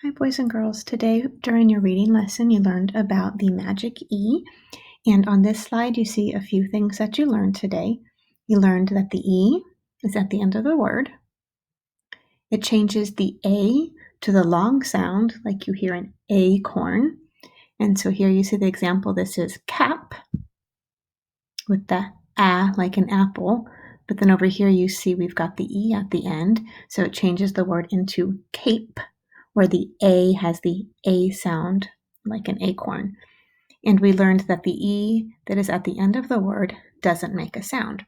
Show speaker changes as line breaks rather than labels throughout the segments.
Hi, boys and girls. Today, during your reading lesson, you learned about the magic E. And on this slide, you see a few things that you learned today. You learned that the E is at the end of the word. It changes the A to the long sound, like you hear an acorn. And so here you see the example. This is cap with the A like an apple. But then over here, you see we've got the E at the end. So it changes the word into cape, where the A has the A sound, like an acorn. And we learned that the E that is at the end of the word doesn't make a sound.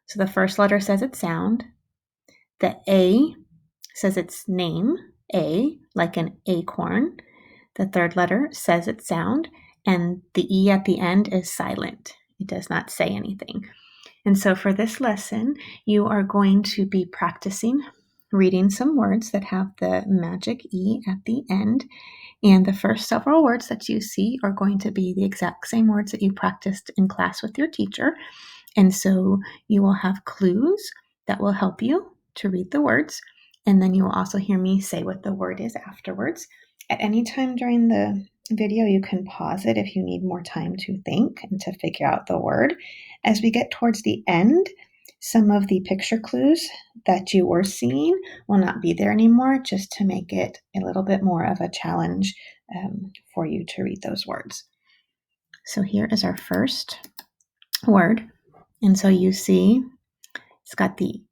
So the first letter says its sound. The A says its name, A, like an acorn. The third letter says its sound, and the E at the end is silent. It does not say anything. And so for this lesson, you are going to be practicing reading some words that have the magic E at the end. And the first several words that you see are going to be the exact same words that you practiced in class with your teacher. And so you will have clues that will help you to read the words. And then you will also hear me say what the word is afterwards. At any time during the video, you can pause it if you need more time to think and to figure out the word. As we get towards the end, some of the picture clues that you were seeing will not be there anymore, just to make it a little bit more of a challenge for you to read those words. So here is our first word. And so you see it's got the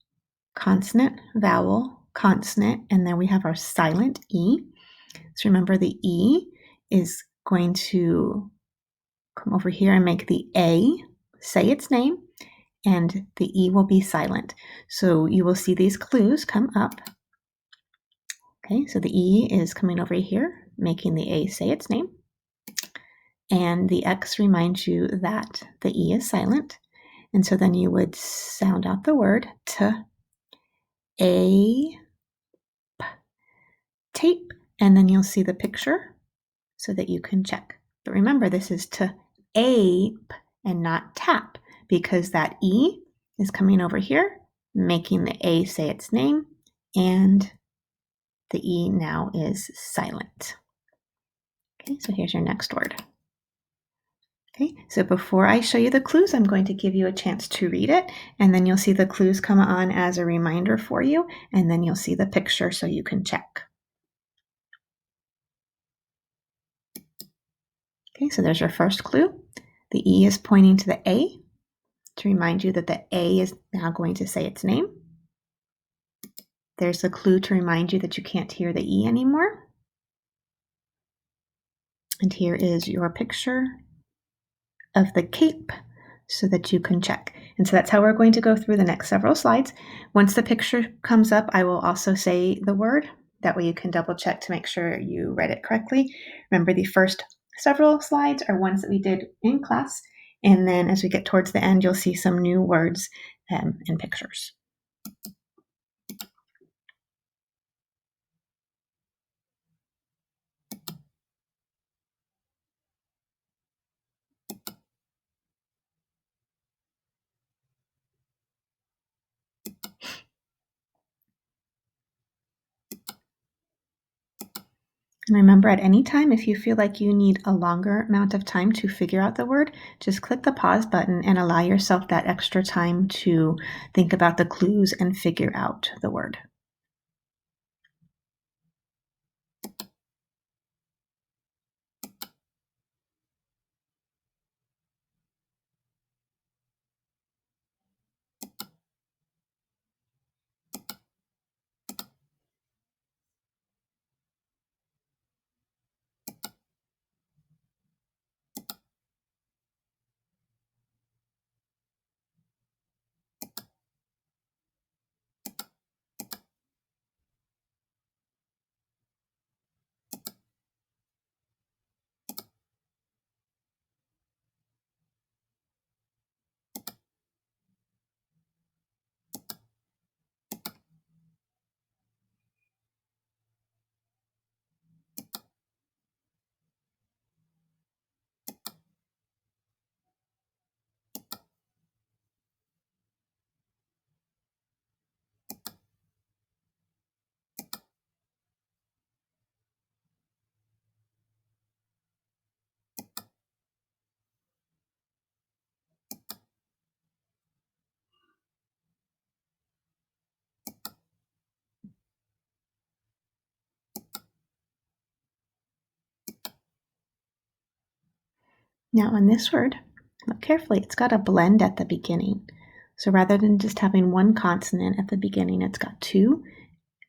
consonant, vowel, consonant, and then we have our silent E. So remember the E is going to come over here and make the A say its name, and the E will be silent. So you will see these clues come up. Okay, so the E is coming over here, making the A say its name. And the X reminds you that the E is silent. And so then you would sound out the word T, A, P, tape, and then you'll see the picture so that you can check. But remember, this is to ape and not tap, because that E is coming over here, making the A say its name, and the E now is silent. Okay, so here's your next word. Okay, so before I show you the clues, I'm going to give you a chance to read it, and then you'll see the clues come on as a reminder for you, and then you'll see the picture so you can check. Okay, so there's your first clue. The E is pointing to the A to remind you that the A is now going to say its name. There's a clue to remind you that you can't hear the E anymore. And here is your picture of the cape so that you can check. And so that's how we're going to go through the next several slides. Once the picture comes up, I will also say the word. That way you can double check to make sure you read it correctly. Remember, the first several slides are ones that we did in class. And then as we get towards the end, you'll see some new words and pictures. And remember, at any time, if you feel like you need a longer amount of time to figure out the word, just click the pause button and allow yourself that extra time to think about the clues and figure out the word. Now on this word, look carefully, it's got a blend at the beginning. So rather than just having one consonant at the beginning, it's got two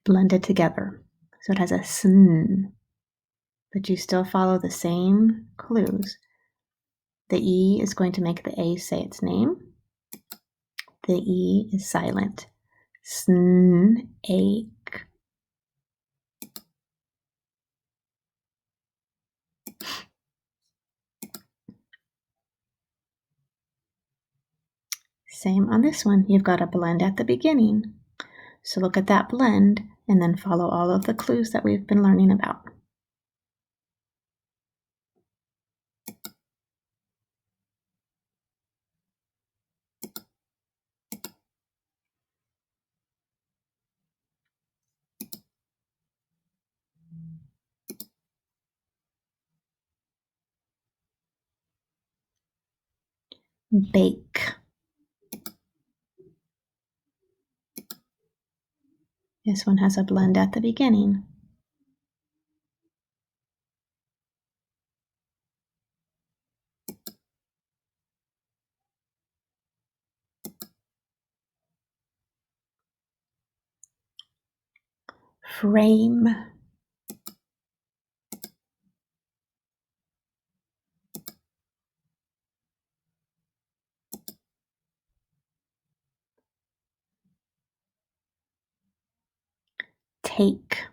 blended together. So it has a sn, but you still follow the same clues. The E is going to make the A say its name. The E is silent. Sn, ache. Same on this one. You've got a blend at the beginning. So look at that blend and then follow all of the clues that we've been learning about. Bake. This one has a blend at the beginning. Frame. Take.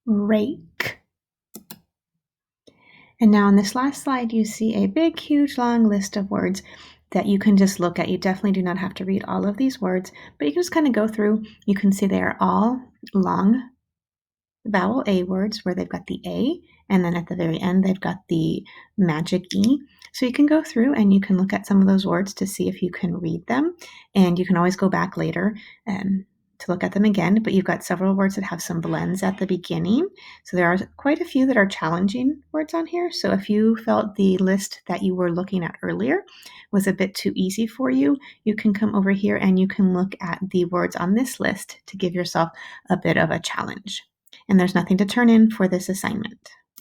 Rake. And now on this last slide, you see a big, huge, long list of words that you can just look at. You definitely do not have to read all of these words, but you can just kind of go through. You can see they are all long vowel A words where they've got the A, and then at the very end, they've got the magic E. So you can go through and you can look at some of those words to see if you can read them. And you can always go back later to look at them again, but you've got several words that have some blends at the beginning. So there are quite a few that are challenging words on here. So if you felt the list that you were looking at earlier was a bit too easy for you, you can come over here and you can look at the words on this list to give yourself a bit of a challenge. And there's nothing to turn in for this assignment.